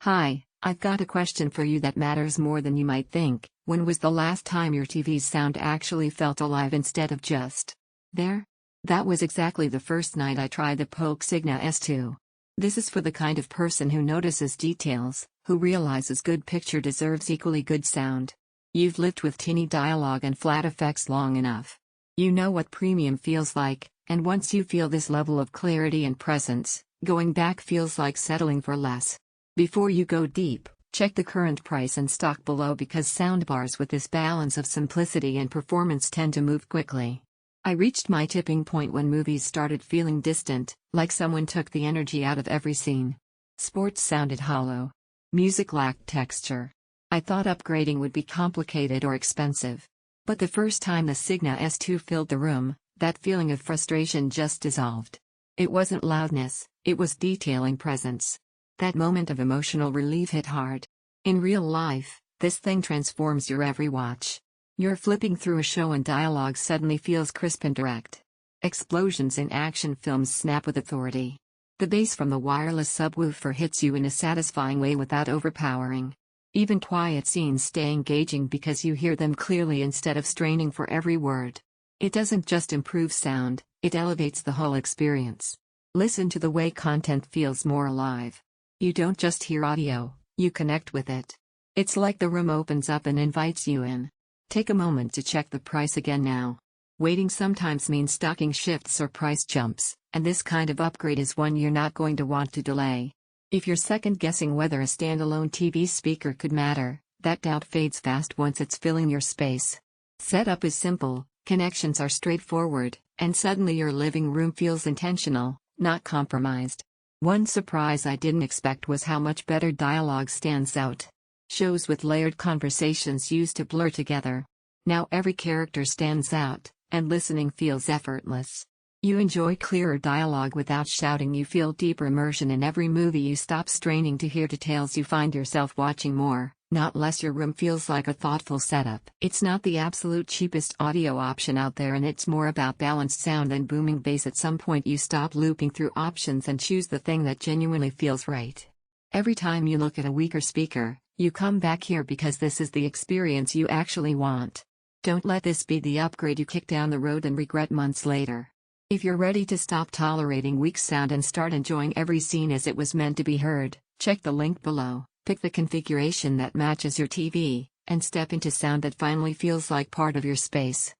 Hi, I've got a question for you that matters more than you might think. When was the last time your TV's sound actually felt alive instead of just there? That was exactly the first night I tried the Polk Signa S2. This is for the kind of person who notices details, who realizes good picture deserves equally good sound. You've lived with tinny dialogue and flat effects long enough. You know what premium feels like, and once you feel this level of clarity and presence, going back feels like settling for less. Before you go deep, check the current price and stock below because soundbars with this balance of simplicity and performance tend to move quickly. I reached my tipping point when movies started feeling distant, like someone took the energy out of every scene. Sports sounded hollow. Music lacked texture. I thought upgrading would be complicated or expensive. But the first time the Signa S2 filled the room, that feeling of frustration just dissolved. It wasn't loudness, it was detailing presence. That moment of emotional relief hit hard. In real life, this thing transforms your every watch. You're flipping through a show and dialogue suddenly feels crisp and direct. Explosions in action films snap with authority. The bass from the wireless subwoofer hits you in a satisfying way without overpowering. Even quiet scenes stay engaging because you hear them clearly instead of straining for every word. It doesn't just improve sound, it elevates the whole experience. Listen to the way content feels more alive. You don't just hear audio, you connect with it. It's like the room opens up and invites you in. Take a moment to check the price again now. Waiting sometimes means stocking shifts or price jumps, and this kind of upgrade is one you're not going to want to delay. If you're second-guessing whether a standalone TV speaker could matter, that doubt fades fast once it's filling your space. Setup is simple, connections are straightforward, and suddenly your living room feels intentional, not compromised. One surprise I didn't expect was how much better dialogue stands out. Shows with layered conversations used to blur together. Now every character stands out, and listening feels effortless. You enjoy clearer dialogue without shouting. You feel deeper immersion in every movie. You stop straining to hear details. You find yourself watching more, not less. Your room feels like a thoughtful setup. It's not the absolute cheapest audio option out there, and it's more about balanced sound than booming bass. At some point you stop looping through options and choose the thing that genuinely feels right. Every time you look at a weaker speaker, you come back here because this is the experience you actually want. Don't let this be the upgrade you kick down the road and regret months later. If you're ready to stop tolerating weak sound and start enjoying every scene as it was meant to be heard, check the link below, pick the configuration that matches your TV, and step into sound that finally feels like part of your space.